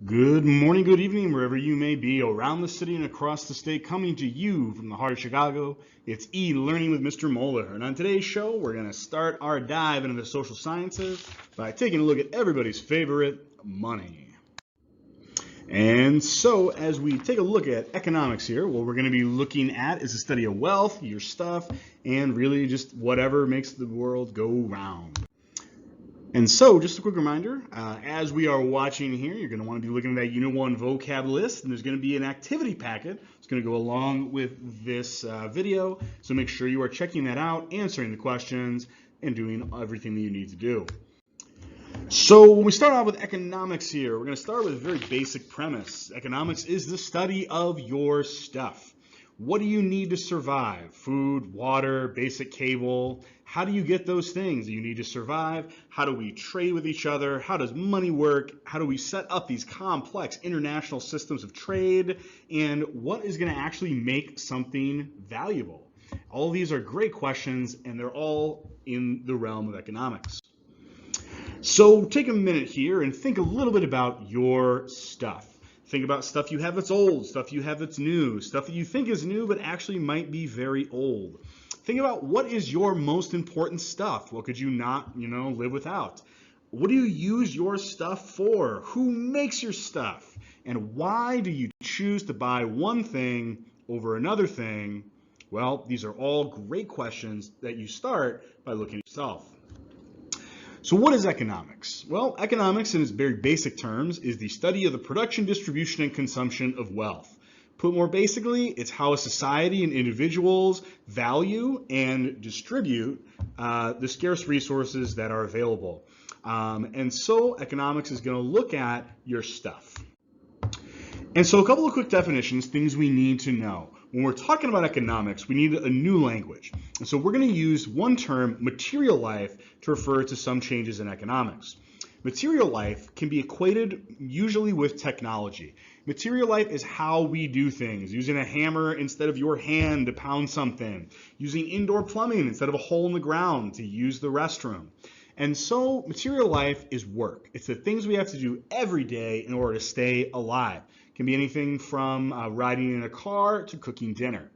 Good morning, good evening, wherever you may be around the city and across the state, coming to you from the heart of Chicago. It's E-Learning with Mr. Moeller. And on today's show, we're going to start our dive into the social sciences by taking a look at everybody's favorite, money. And so as we take a look at economics here, what we're going to be looking at is the study of wealth, your stuff, and really just whatever makes the world go round. And so, just a quick reminder, as we are watching here, you're going to want to be looking at that Unit 1 vocab list, and there's going to be an activity packet that's going to go along with this video, so make sure you are checking that out, answering the questions, and doing everything that you need to do. So when we start off with economics here, we're going to start with a very basic premise. Economics is the study of your stuff. What do you need to survive? Food, water, basic cable. How do you get those things that you need to survive? How do we trade with each other? How does money work? How do we set up these complex international systems of trade? And what is going to actually make something valuable? All of these are great questions, and they're all in the realm of economics. So take a minute here and think a little bit about your stuff. Think about stuff you have that's old, stuff you have that's new, stuff that you think is new but actually might be very old. Think about what is your most important stuff. What could you not, live without? What do you use your stuff for? Who makes your stuff? And why do you choose to buy one thing over another thing? Well, these are all great questions that you start by looking at yourself. So what is economics? Well, economics in its very basic terms is the study of the production, distribution, and consumption of wealth. Put more basically, it's how a society and individuals value and distribute the scarce resources that are available. And so economics is going to look at your stuff. And so a couple of quick definitions, things we need to know. When we're talking about economics, we need a new language. And so we're going to use one term, material life, to refer to some changes in economics. Material life can be equated usually with technology. Material life is how we do things, using a hammer instead of your hand to pound something, using indoor plumbing instead of a hole in the ground to use the restroom. And so material life is work. It's the things we have to do every day in order to stay alive. It can be anything from riding in a car to cooking dinner.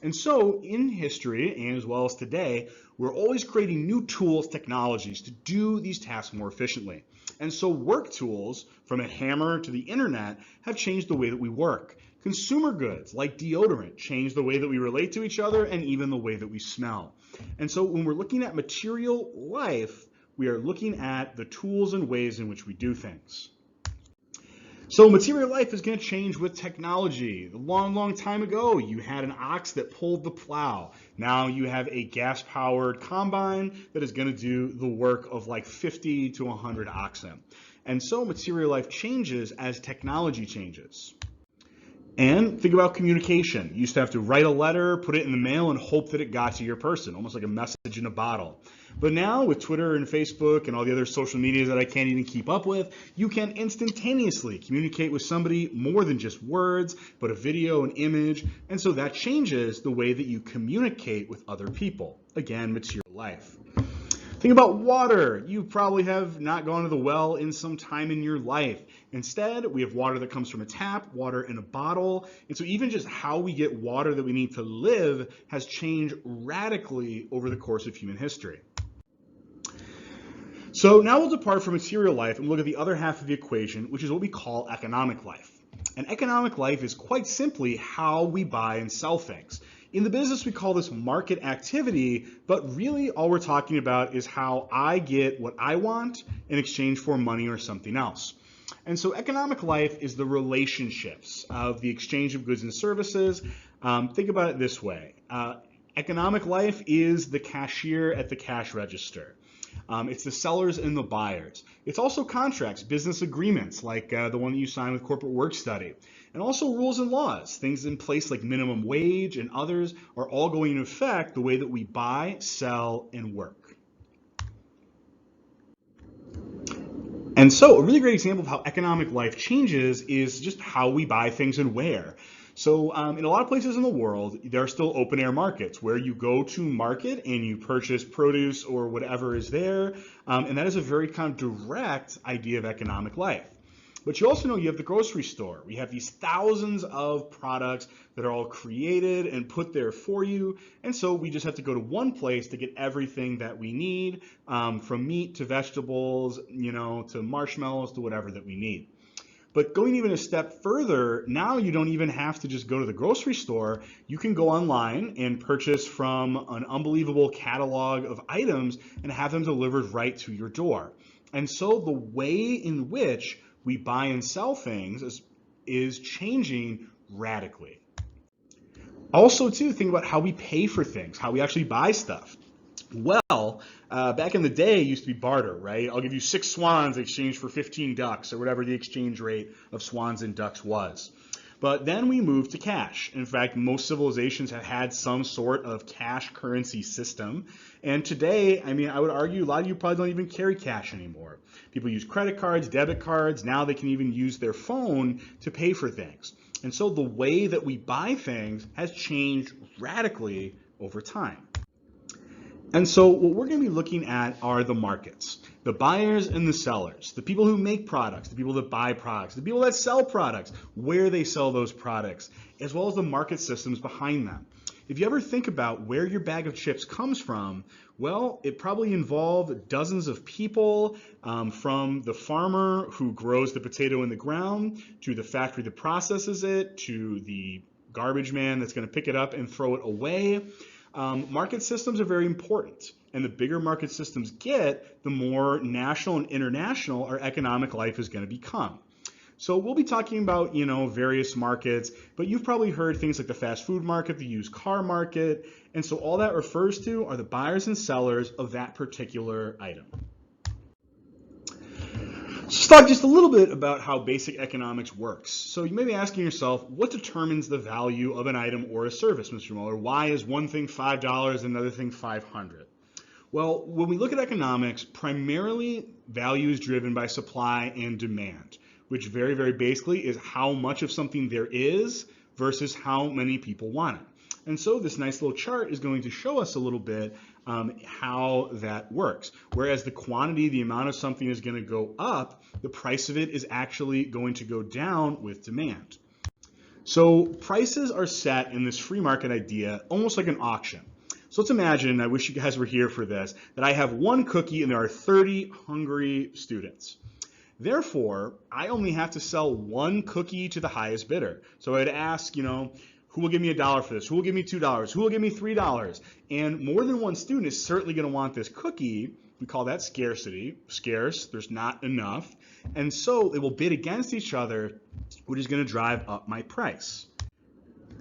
And so in history, and as well as today, we're always creating new tools, technologies to do these tasks more efficiently. And so work tools, from a hammer to the internet, have changed the way that we work. Consumer goods like deodorant change the way that we relate to each other and even the way that we smell. And so when we're looking at material life, we are looking at the tools and ways in which we do things. So material life is going to change with technology. A long time ago, you had an ox that pulled the plow. Now you have a gas-powered combine that is going to do the work of like 50 to 100 oxen. And so material life changes as technology changes. And think about communication. You used to have to write a letter, put it in the mail, and hope that it got to your person, almost like a message in a bottle. But now with Twitter and Facebook and all the other social medias that I can't even keep up with, you can instantaneously communicate with somebody more than just words, but a video, an image. And so that changes the way that you communicate with other people. Again, material life. Think about water. You probably have not gone to the well in some time in your life. Instead, we have water that comes from a tap, water in a bottle. And so even just how we get water that we need to live has changed radically over the course of human history. So now we'll depart from material life and look at the other half of the equation, which is what we call economic life. And economic life is quite simply how we buy and sell things. In the business, we call this market activity, but really all we're talking about is how I get what I want in exchange for money or something else. And so economic life is the relationships of the exchange of goods and services. Think about it this way. Economic life is the cashier at the cash register. It's the sellers and the buyers. It's also contracts, business agreements, like the one that you sign with corporate work study. And also rules and laws, things in place like minimum wage and others are all going to affect the way that we buy, sell, and work. And so a really great example of how economic life changes is just how we buy things and where. So in a lot of places in the world, there are still open air markets where you go to market and you purchase produce or whatever is there. And that is a very kind of direct idea of economic life. But you also know you have the grocery store. We have these thousands of products that are all created and put there for you. And so we just have to go to one place to get everything that we need, from meat to vegetables, to marshmallows to whatever that we need. But going even a step further, now you don't even have to just go to the grocery store. You can go online and purchase from an unbelievable catalog of items and have them delivered right to your door. And so the way in which we buy and sell things is changing radically. Also, too, think about how we pay for things, how we actually buy stuff. Well, back in the day, it used to be barter, right? I'll give you 6 swans in exchange for 15 ducks, or whatever the exchange rate of swans and ducks was. But then we moved to cash. In fact, most civilizations have had some sort of cash currency system. And today, I would argue a lot of you probably don't even carry cash anymore. People use credit cards, debit cards. Now they can even use their phone to pay for things. And so the way that we buy things has changed radically over time. And so what we're going to be looking at are the markets, the buyers and the sellers, the people who make products, the people that buy products, the people that sell products, where they sell those products, as well as the market systems behind them. If you ever think about where your bag of chips comes from, well, it probably involved dozens of people, from the farmer who grows the potato in the ground, to the factory that processes it, to the garbage man that's going to pick it up and throw it away. Market systems are very important, and the bigger market systems get, the more national and international our economic life is going to become. So we'll be talking about, various markets, but you've probably heard things like the fast food market, the used car market, and so all that refers to are the buyers and sellers of that particular item. Let's talk just a little bit about how basic economics works. So you may be asking yourself, what determines the value of an item or a service, Mr. Mueller? Why is one thing $5 and another thing $500? Well, when we look at economics, primarily value is driven by supply and demand, which very, very basically is how much of something there is versus how many people want it. And so this nice little chart is going to show us a little bit how that works. Whereas the quantity, the amount of something is going to go up, the price of it is actually going to go down with demand. So prices are set in this free market idea almost like an auction. So let's imagine, I wish you guys were here for this, that I have one cookie and there are 30 hungry students. Therefore, I only have to sell one cookie to the highest bidder. So I'd ask, who will give me $1 for this? Who will give me $2? Who will give me $3? And more than one student is certainly going to want this cookie. We call that scarcity. Scarce, there's not enough. And so they will bid against each other, which is going to drive up my price.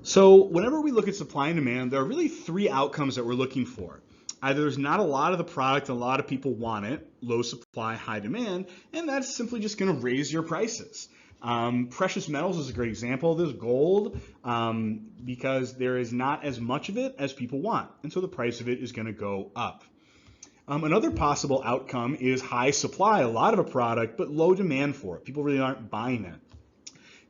So whenever we look at supply and demand, there are really 3 outcomes that we're looking for. Either there's not a lot of the product and a lot of people want it, low supply, high demand, and that's simply just going to raise your prices. Precious metals is a great example of this. Gold, because there is not as much of it as people want, and so the price of it is going to go up. Another possible outcome is high supply, a lot of a product, but low demand for it. People really aren't buying it.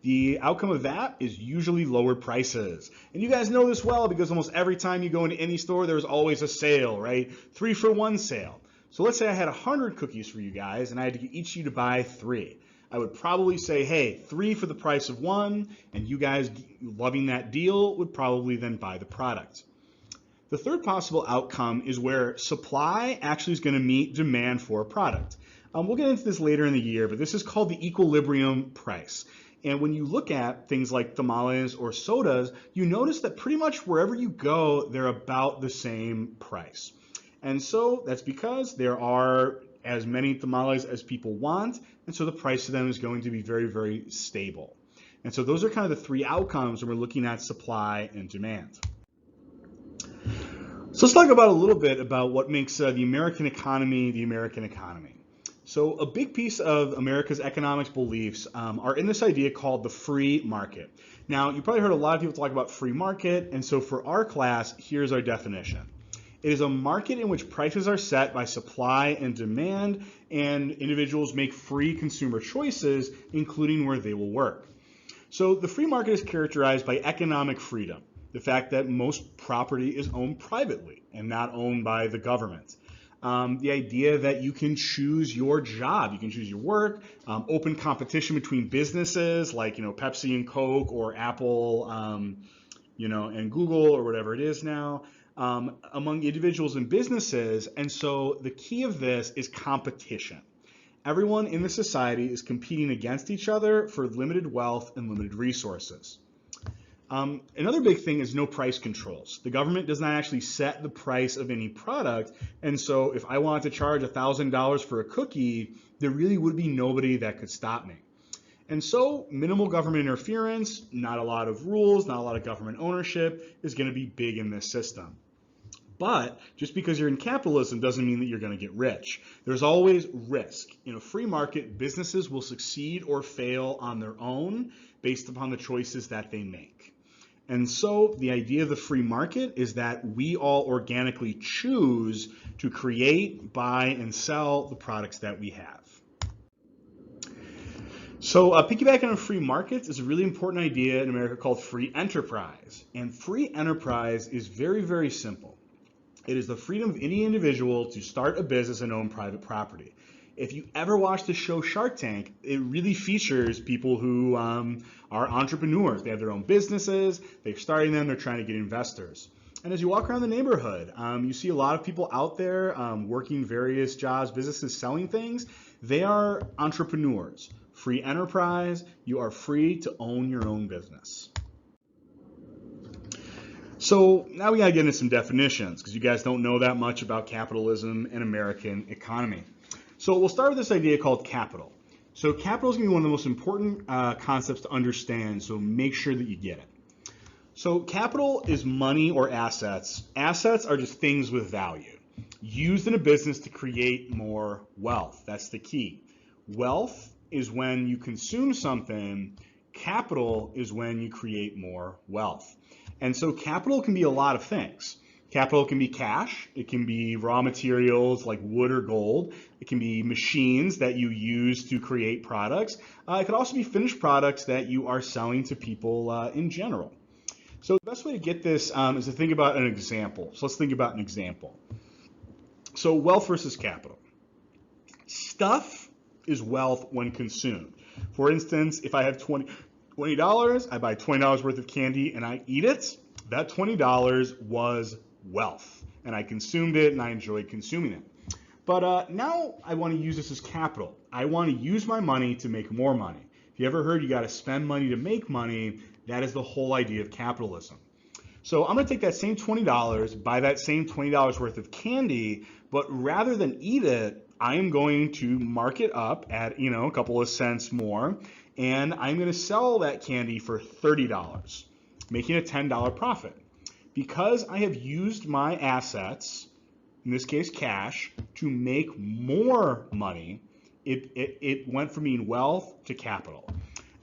The outcome of that is usually lower prices. And you guys know this well because almost every time you go into any store, there's always a sale, right? 3-for-1 sale. So let's say I had 100 cookies for you guys and I had to get each of you to buy 3. I would probably say, hey, 3 for the price of 1, and you guys loving that deal would probably then buy the product. The third possible outcome is where supply actually is going to meet demand for a product. We'll get into this later in the year, but this is called the equilibrium price. And when you look at things like tamales or sodas, you notice that pretty much wherever you go, they're about the same price. And so that's because there are as many tamales as people want, and so the price of them is going to be very, very stable. And so those are kind of the 3 outcomes when we're looking at supply and demand. So let's talk about a little bit about what makes the American economy the American economy. So a big piece of America's economics beliefs are in this idea called the free market. Now, you probably heard a lot of people talk about free market, and so for our class, here's our definition. It is a market in which prices are set by supply and demand, and individuals make free consumer choices, including where they will work. So the free market is characterized by economic freedom, the fact that most property is owned privately and not owned by the government. The idea that you can choose your job, you can choose your work, open competition between businesses like, Pepsi and Coke, or Apple, and Google, or whatever it is now, among individuals and businesses. And so the key of this is competition. Everyone in the society is competing against each other for limited wealth and limited resources. Another big thing is no price controls. The government does not actually set the price of any product, and so if I wanted to charge $1,000 for a cookie, there really would be nobody that could stop me. And so minimal government interference, not a lot of rules, not a lot of government ownership is going to be big in this system. But just because you're in capitalism doesn't mean that you're going to get rich. There's always risk. In a free market, businesses will succeed or fail on their own based upon the choices that they make. And so the idea of the free market is that we all organically choose to create, buy, and sell the products that we have. So piggybacking on free markets is a really important idea in America called free enterprise. And free enterprise is very, very simple. It is the freedom of any individual to start a business and own private property. If you ever watch the show Shark Tank, it really features people who are entrepreneurs. They have their own businesses, they're starting them, they're trying to get investors. And as you walk around the neighborhood, you see a lot of people out there working various jobs, businesses, selling things. They are entrepreneurs. Free enterprise, you are free to own your own business. So now we gotta get into some definitions because you guys don't know that much about capitalism and American economy. So we'll start with this idea called capital. So capital is going to be one of the most important concepts to understand, so make sure that you get it. So capital is money or assets. Assets are just things with value, used in a business to create more wealth. That's the key. Wealth is when you consume something. Capital is when you create more wealth. And so capital can be a lot of things. Capital can be cash, it can be raw materials like wood or gold, it can be machines that you use to create products, it could also be finished products that you are selling to people in general. So the best way to get this is to think about an example. So let's think about an example. So wealth versus capital. Stuff is wealth when consumed. For instance, if I have $20, I buy $20 worth of candy and I eat it, that $20 was wealth, and I consumed it and I enjoyed consuming it. But now I want to use this as capital. I want to use my money to make more money. If you ever heard you got to spend money to make money, that is the whole idea of capitalism. So I'm going to take that same $20, buy that same $20 worth of candy, but rather than eat it, I am going to mark it up at a couple of cents more, and I'm going to sell that candy for $30, making a $10 profit. Because I have used my assets, in this case cash, to make more money, it went from being wealth to capital.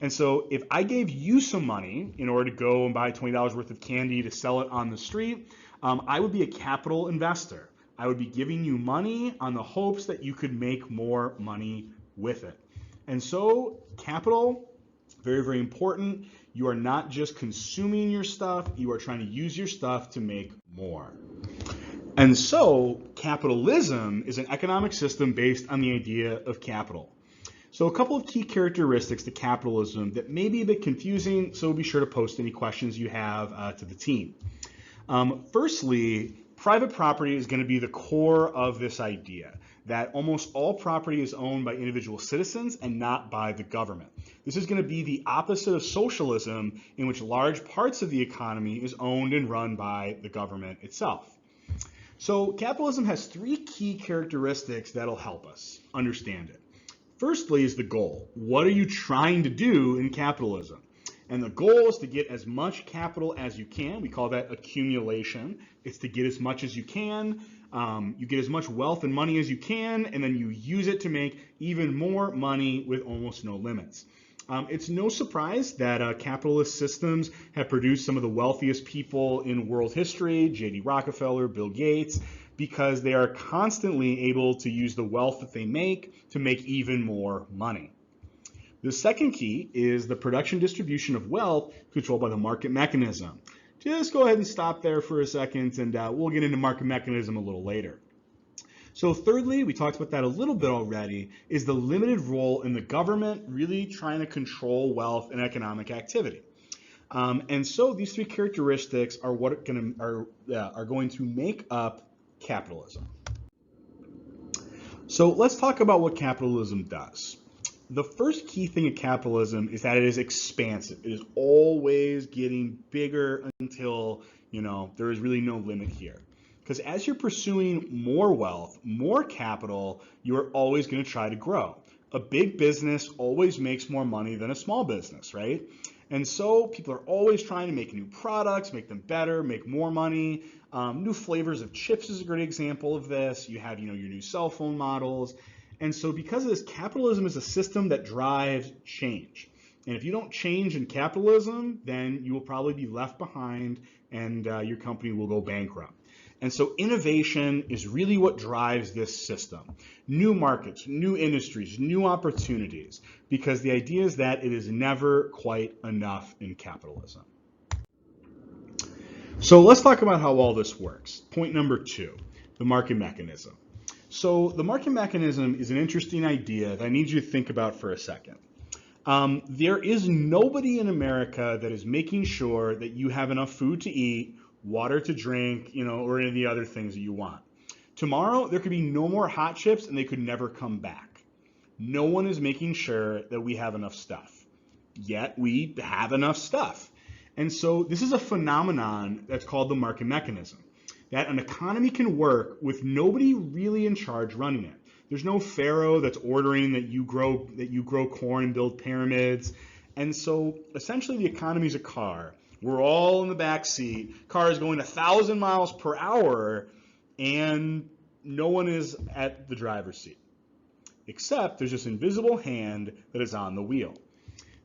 And so if I gave you some money in order to go and buy $20 worth of candy to sell it on the street, I would be a capital investor. I would be giving you money on the hopes that you could make more money with it. And so capital, very, very important. You are not just consuming your stuff, you are trying to use your stuff to make more. And so capitalism is an economic system based on the idea of capital. So a couple of key characteristics to capitalism that may be a bit confusing, so be sure to post any questions you have to the team. Firstly, private property is going to be the core of this idea, that almost all property is owned by individual citizens and not by the government. This is going to be the opposite of socialism, in which large parts of the economy is owned and run by the government itself. So capitalism has three key characteristics that'll help us understand it. Firstly is the goal. What are you trying to do in capitalism? And the goal is to get as much capital as you can. We call that accumulation. It's to get as much as you can. You get as much wealth and money as you can, and then you use it to make even more money with almost no limits. It's no surprise that capitalist systems have produced some of the wealthiest people in world history, J.D. Rockefeller, Bill Gates, because they are constantly able to use the wealth that they make to make even more money. The second key is the production distribution of wealth controlled by the market mechanism. Just go ahead and stop there for a second, and we'll get into market mechanism a little later. So thirdly, we talked about that a little bit already, is the limited role in the government really trying to control wealth and economic activity. And so these three characteristics are what are going to make up capitalism. So let's talk about what capitalism does. The first key thing of capitalism is that it is expansive. It is always getting bigger until, there is really no limit here. Because as you're pursuing more wealth, more capital, you're always going to try to grow. A big business always makes more money than a small business, right? And so people are always trying to make new products, make them better, make more money. New flavors of chips is a great example of this. You have, your new cell phone models. And so because of this, capitalism is a system that drives change. And if you don't change in capitalism, then you will probably be left behind and your company will go bankrupt. And so innovation is really what drives this system. New markets, new industries, new opportunities, because the idea is that it is never quite enough in capitalism. So let's talk about how all this works. Point number 2, the market mechanism. So the market mechanism is an interesting idea that I need you to think about for a second. There is nobody in America that is making sure that you have enough food to eat, water to drink, or any of the other things that you want. Tomorrow, there could be no more hot chips and they could never come back. No one is making sure that we have enough stuff. Yet we have enough stuff. And so this is a phenomenon that's called the market mechanism, that an economy can work with nobody really in charge running it. There's no pharaoh that's ordering that you grow corn and build pyramids. And so essentially the economy is a car. We're all in the back seat. Car is going 1,000 miles per hour, and no one is at the driver's seat, except there's this invisible hand that is on the wheel.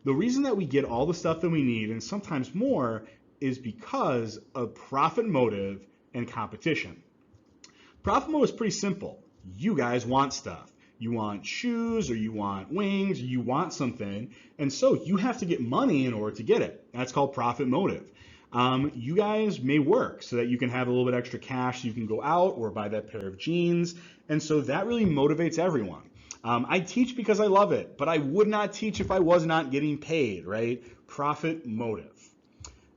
The reason that we get all the stuff that we need, and sometimes more, is because of profit motive and competition. Profit motive is pretty simple. You guys want stuff. You want shoes, or you want wings, or you want something, and so you have to get money in order to get it. That's called profit motive. You guys may work so that you can have a little bit extra cash so you can go out or buy that pair of jeans, and so that really motivates everyone. I teach because I love it, but I would not teach if I was not getting paid, right? Profit motive.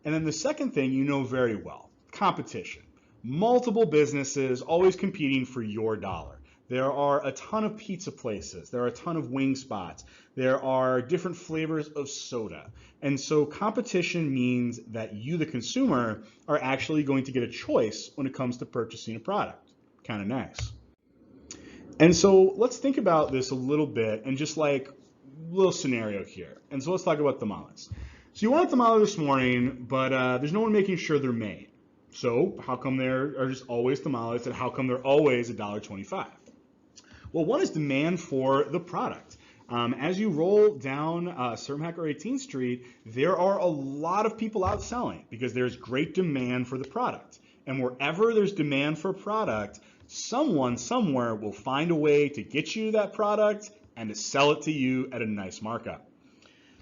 And then the second thing you know very well, competition. Multiple businesses always competing for your dollar. There are a ton of pizza places. There are a ton of wing spots. There are different flavors of soda. And so competition means that you, the consumer, are actually going to get a choice when it comes to purchasing a product. Kind of nice. And so let's think about this a little bit and just like a little scenario here. And so let's talk about tamales. So you want a tamale this morning, but there's no one making sure they're made. So how come there are just always tamales, and how come they're always $1.25? Well, one is demand for the product. As you roll down Cermak or 18th Street, there are a lot of people out selling because there's great demand for the product. And wherever there's demand for a product, someone somewhere will find a way to get you that product and to sell it to you at a nice markup.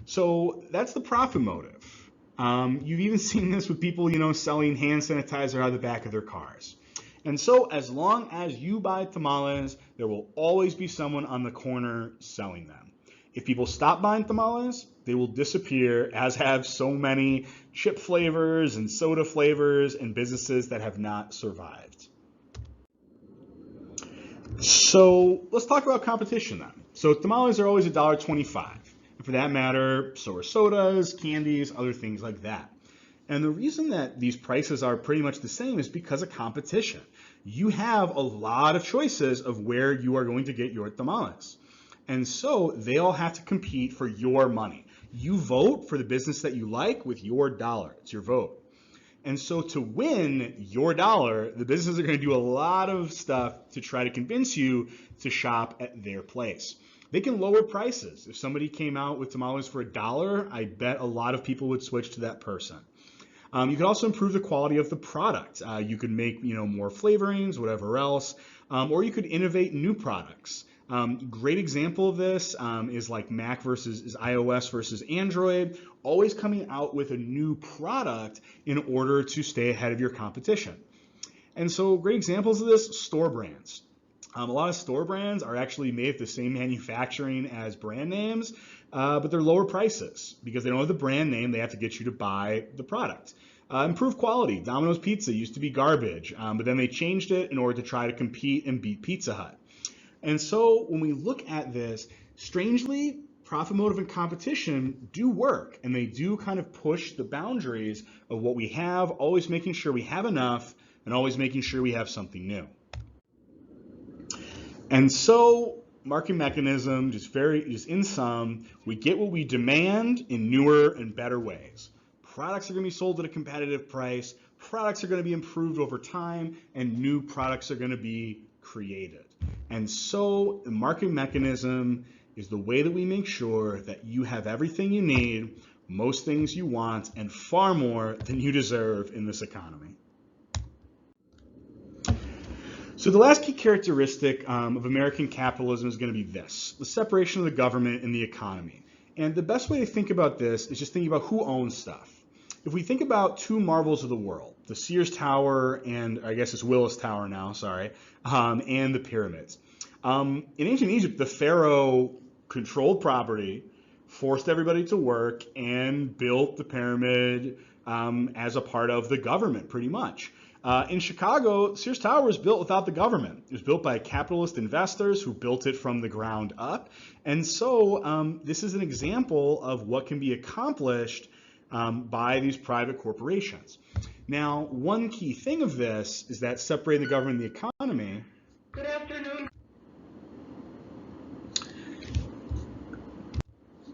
So that's the profit motive. You've even seen this with people, selling hand sanitizer out of the back of their cars. And so as long as you buy tamales, there will always be someone on the corner selling them. If people stop buying tamales, they will disappear, as have so many chip flavors and soda flavors and businesses that have not survived. So let's talk about competition then. So tamales are always $1.25. And for that matter, so are sodas, candies, other things like that. And the reason that these prices are pretty much the same is because of competition. You have a lot of choices of where you are going to get your tamales. And so they all have to compete for your money. You vote for the business that you like with your dollar. It's your vote. And so to win your dollar, the businesses are going to do a lot of stuff to try to convince you to shop at their place. They can lower prices. If somebody came out with tamales for $1, I bet a lot of people would switch to that person. You can also improve the quality of the product. You could make more flavorings, whatever else, or you could innovate new products. Great example of this is like is iOS versus Android, always coming out with a new product in order to stay ahead of your competition. And so great examples of this, store brands. A lot of store brands are actually made at the same manufacturing as brand names, but they're lower prices because they don't have the brand name. They have to get you to buy the product. Improved quality. Domino's Pizza used to be garbage, but then they changed it in order to try to compete and beat Pizza Hut. And so when we look at this, strangely, profit motive and competition do work, and they do kind of push the boundaries of what we have, always making sure we have enough and always making sure we have something new. And so market mechanism, just in sum, we get what we demand in newer and better ways. Products are going to be sold at a competitive price, products are going to be improved over time, and new products are going to be created. And so the market mechanism is the way that we make sure that you have everything you need, most things you want, and far more than you deserve in this economy. So the last key characteristic of American capitalism is going to be this: the separation of the government and the economy. And the best way to think about this is just thinking about who owns stuff. If we think about two marvels of the world, the Sears Tower and I guess it's Willis Tower now, sorry, and the pyramids. In ancient Egypt, the pharaoh controlled property, forced everybody to work, and built the pyramid as a part of the government, pretty much. In Chicago, Sears Tower was built without the government. It was built by capitalist investors who built it from the ground up. And so this is an example of what can be accomplished by these private corporations. Now, one key thing of this is that separating the government and the economy. Good afternoon.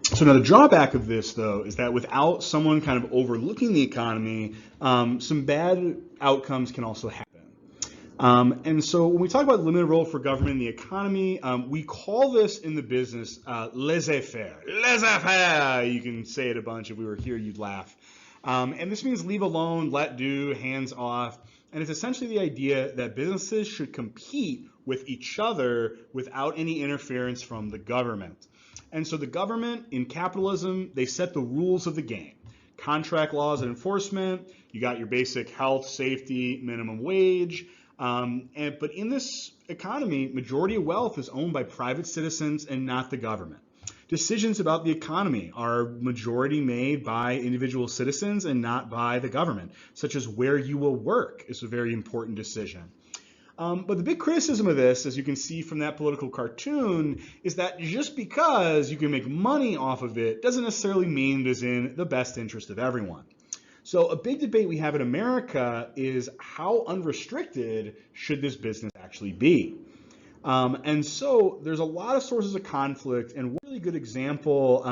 So now the drawback of this, though, is that without someone kind of overlooking the economy, some bad outcomes can also happen. And so when we talk about limited role for government in the economy, we call this in the business laissez-faire. Laissez-faire! You can say it a bunch. If we were here, you'd laugh. And this means leave alone, let do, hands off. And it's essentially the idea that businesses should compete with each other without any interference from the government. And so the government in capitalism, they set the rules of the game. Contract laws and enforcement, you got your basic health, safety, minimum wage. But in this economy, majority of wealth is owned by private citizens and not the government. Decisions about the economy are majority made by individual citizens and not by the government, such as where you will work is a very important decision. But the big criticism of this, as you can see from that political cartoon, is that just because you can make money off of it doesn't necessarily mean it is in the best interest of everyone. So a big debate we have in America is how unrestricted should this business actually be? And so there's a lot of sources of conflict, and one really good example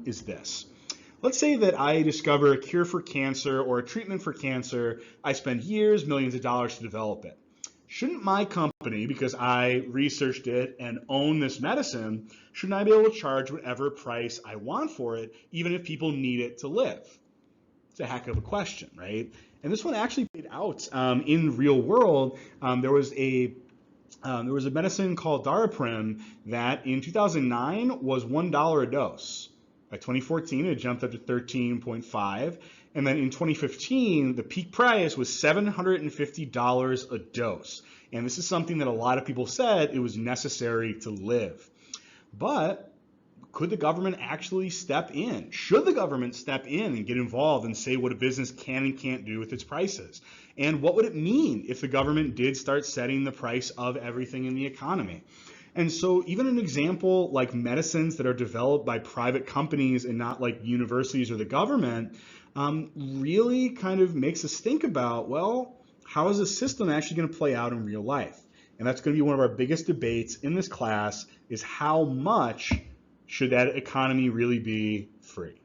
is this. Let's say that I discover a cure for cancer or a treatment for cancer. I spend years, millions of dollars to develop it. Shouldn't my company, because I researched it and own this medicine, shouldn't I be able to charge whatever price I want for it, even if people need it to live? It's a heck of a question, right? And this one actually played out in real world. There was a medicine called Daraprim that in 2009 was $1 a dose. By 2014, it jumped up to 13.5. And then in 2015, the peak price was $750 a dose. And this is something that a lot of people said it was necessary to live. But could the government actually step in? Should the government step in and get involved and say what a business can and can't do with its prices? And what would it mean if the government did start setting the price of everything in the economy? And so even an example like medicines that are developed by private companies and not like universities or the government really kind of makes us think about, well, how is the system actually going to play out in real life? And that's going to be one of our biggest debates in this class, is how much should that economy really be free?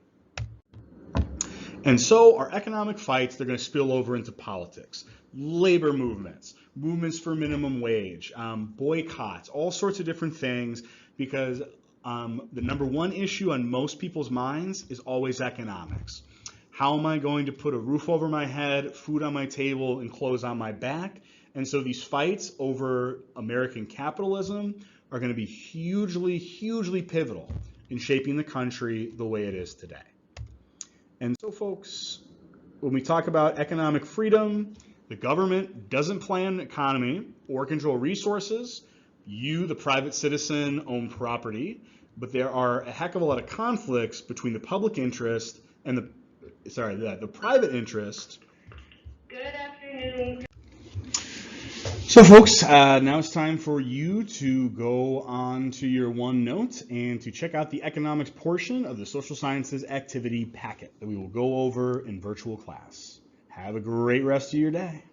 And so our economic fights, they're going to spill over into politics, labor movements, movements for minimum wage, boycotts, all sorts of different things, because the number one issue on most people's minds is always economics. How am I going to put a roof over my head, food on my table, and clothes on my back? And so these fights over American capitalism are going to be hugely, hugely pivotal in shaping the country the way it is today. And so, folks, when we talk about economic freedom, the government doesn't plan an economy or control resources. You, the private citizen, own property, but there are a heck of a lot of conflicts between the public interest and the private interest. Good afternoon. So folks, now it's time for you to go on to your OneNote and to check out the economics portion of the social sciences activity packet that we will go over in virtual class. Have a great rest of your day.